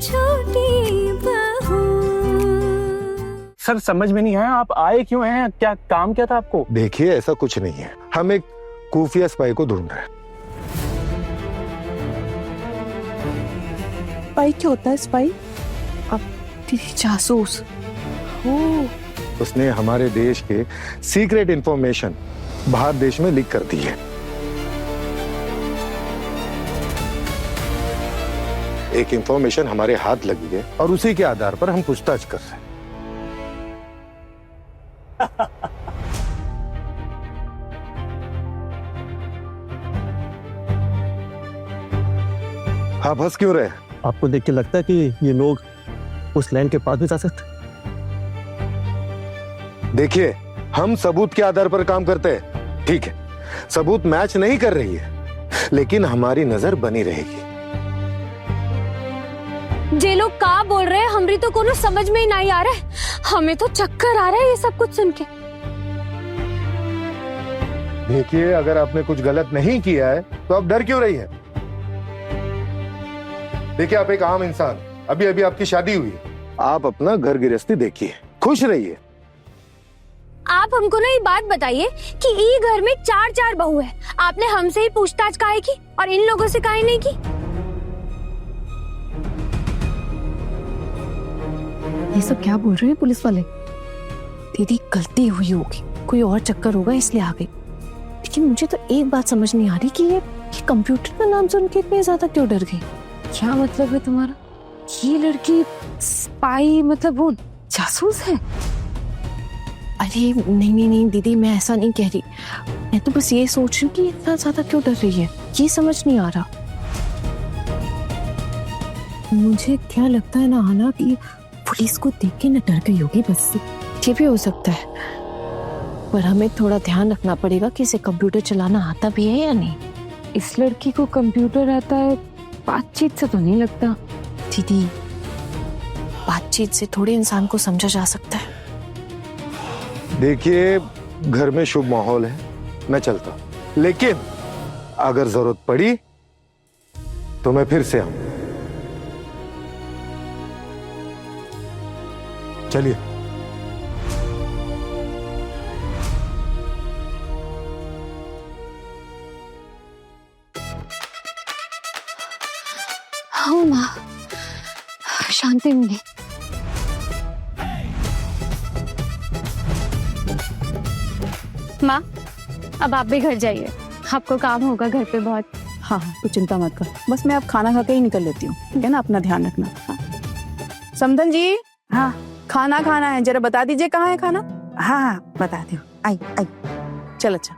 छोटी बहू। सर समझ में नहीं आया, आप आए क्यों हैं? क्या काम क्या था आपको? देखिए ऐसा कुछ नहीं है, हम एक खुफिया स्पाई को ढूंढ रहे हैं। स्पाई क्या होता है? स्पाई जासूस। उसने हमारे देश के सीक्रेट इंफॉर्मेशन बाहर देश में लीक कर दी है। एक इंफॉर्मेशन हमारे हाथ लगी है और उसी के आधार पर हम पूछताछ कर रहे हैं। आप हंस क्यों रहे? आपको देख के लगता है कि ये लोग उस लैंड के पास भी जा सकते? देखिए हम सबूत के आधार पर काम करते हैं, ठीक है? सबूत मैच नहीं कर रही है, लेकिन हमारी नजर बनी रहेगी। जे लोग का बोल रहे हैं हमरी तो कोनो समझ में ही नहीं आ रहा है। हमें तो चक्कर आ रहा है ये सब कुछ सुन के। देखिए अगर आपने कुछ गलत नहीं किया है तो आप डर क्यों रही है? देखिए आप एक आम इंसान, अभी अभी आपकी शादी हुई, आप अपना घर गृहस्थी देखिए, खुश रहिए। आप हमको ना ये बात बताइए कि ये घर में 4 बहू है, आपने हमसे ही पूछताछ काहे की और इन लोगों से काहे नहीं की? ये सब क्या बोल रहे हैं पुलिस वाले? दीदी गलती हुई होगी, कोई और चक्कर होगा इसलिए आ गई। लेकिन मुझे तो एक बात समझ नहीं आ रही कि ये कंप्यूटर का नाम सुन के इतने ज्यादा क्यों डर गई? क्या मतलब है तुम्हारा? ये लड़की स्पाई मतलब वो जासूस है? अरे नहीं दीदी, मैं ऐसा नहीं कह रही। मैं तो बस ये सोच रही हूँ कि इतना ज्यादा क्यों डर रही है, ये समझ नहीं आ रहा। मुझे क्या लगता है ना आना कि पुलिस को देख के न डर गई होगी बस। ये भी हो सकता है, पर हमें थोड़ा ध्यान रखना पड़ेगा कि इसे कंप्यूटर चलाना आता भी है या नहीं। इस लड़की को कंप्यूटर आता है, बातचीत से तो नहीं लगता। दीदी बातचीत से थोड़े इंसान को समझा जा सकता है। देखिए घर में शुभ माहौल है, मैं चलता हूं, लेकिन अगर जरूरत पड़ी तो मैं फिर से आऊं। चलिए। हाँ माँ, शांति मिली। माँ अब आप भी घर जाइए, आपको काम होगा घर पे बहुत। हाँ तू चिंता मत कर, बस मैं अब खाना खा के ही निकल लेती हूँ, ठीक है ना? अपना ध्यान रखना। हाँ। समधन जी, हाँ खाना खाना है, जरा बता दीजिए कहाँ है खाना। हाँ बताती हूँ, आई आई चल। अच्छा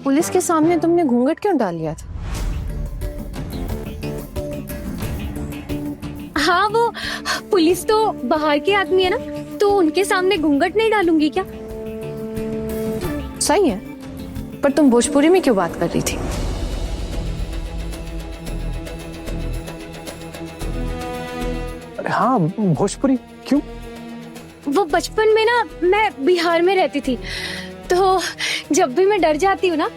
पुलिस के सामने तुमने घूंघट क्यों डाल लिया था? हाँ वो पुलिस तो बाहर के आदमी है ना, तो उनके सामने घूंघट नहीं डालूंगी क्या? सही है, पर तुम भोजपुरी में क्यों बात कर रही थी? अरे हाँ भोजपुरी क्यों? वो बचपन में ना मैं बिहार में रहती थी, तो जब भी मैं डर जाती हूँ ना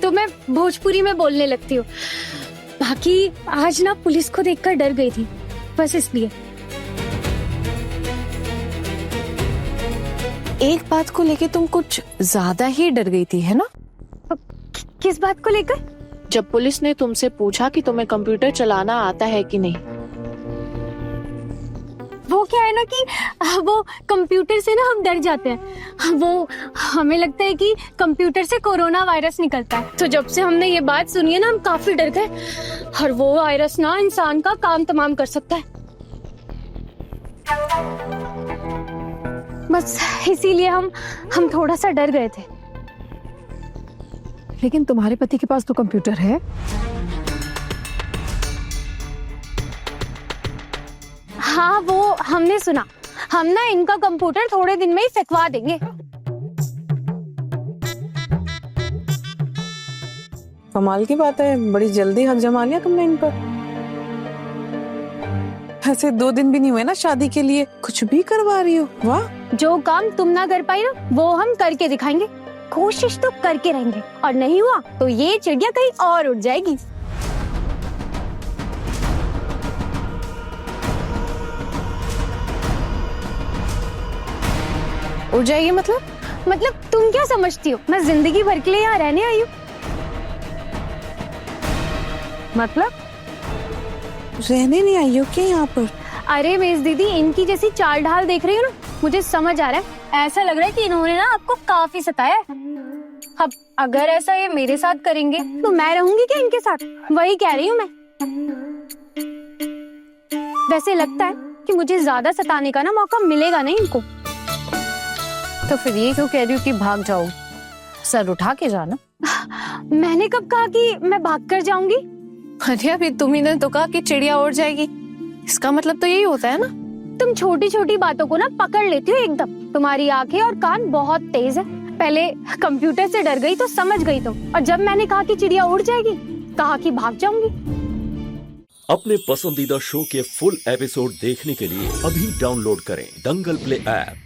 तो मैं भोजपुरी में बोलने लगती हूँ। बाकी आज ना पुलिस को देखकर डर गई थी, बस इसलिए। एक बात को लेके तुम कुछ ज्यादा ही डर गई थी, है ना? किस बात को लेकर? जब पुलिस ने तुमसे पूछा कि तुम्हें कंप्यूटर चलाना आता है कि नहीं। वो क्या है ना कि वो कंप्यूटर से ना हम डर जाते हैं। वो हमें लगता है कि कंप्यूटर से कोरोना वायरस निकलता है, तो जब से हमने ये बात सुनी है ना हम काफी डर गए। और वो वायरस ना इंसान का काम तमाम कर सकता है, बस इसीलिए हम थोड़ा सा डर गए थे। लेकिन तुम्हारे पति के पास तो कंप्यूटर है। हाँ वो हमने सुना, हम ना इनका कंप्यूटर थोड़े दिन में ही फेंकवा देंगे। कमाल की बात है, बड़ी जल्दी हक जमा लिया तुमने इन पर। ऐसे 2 दिन भी नहीं हुए ना शादी के लिए, कुछ भी करवा रही हो। वाह। जो काम तुम ना कर पाई ना वो हम करके दिखाएंगे। कोशिश तो करके रहेंगे, और नहीं हुआ तो ये चिड़िया कहीं और उड़ जाएगी। उड़ जाएगी मतलब? मतलब तुम क्या समझती हो, मैं जिंदगी भर के लिए यहाँ रहने आई हूँ? मतलब रहने नहीं आई हो क्या यहाँ पर? अरे मेज दीदी, इनकी जैसी चाल ढाल देख रही हो ना, मुझे समझ आ रहा है, ऐसा लग रहा है कि इन्होंने ना आपको काफी सताया है। अब अगर ऐसा ये मेरे साथ करेंगे तो मैं रहूंगी क्या इनके साथ? वही कह रही हूँ मैं। वैसे लगता है कि मुझे ज्यादा सताने का ना मौका मिलेगा नहीं इनको। तो फिर ये क्यों कह रही हो कि भाग जाओ? सर उठा के जाना। मैंने कब कहा कि मैं भाग कर जाऊंगी? अरे अभी तुम ही ने तो कहा कि चिड़िया उड़ जाएगी, इसका मतलब तो यही होता है ना। तुम छोटी छोटी बातों को ना पकड़ लेती हो एकदम। तुम्हारी आंखें और कान बहुत तेज है। पहले कंप्यूटर से डर गई तो समझ गई तुम, और जब मैंने कहा कि चिड़िया उड़ जाएगी, कहा कि भाग जाऊंगी। अपने पसंदीदा शो के फुल एपिसोड देखने के लिए अभी डाउनलोड करें दंगल प्ले ऐप।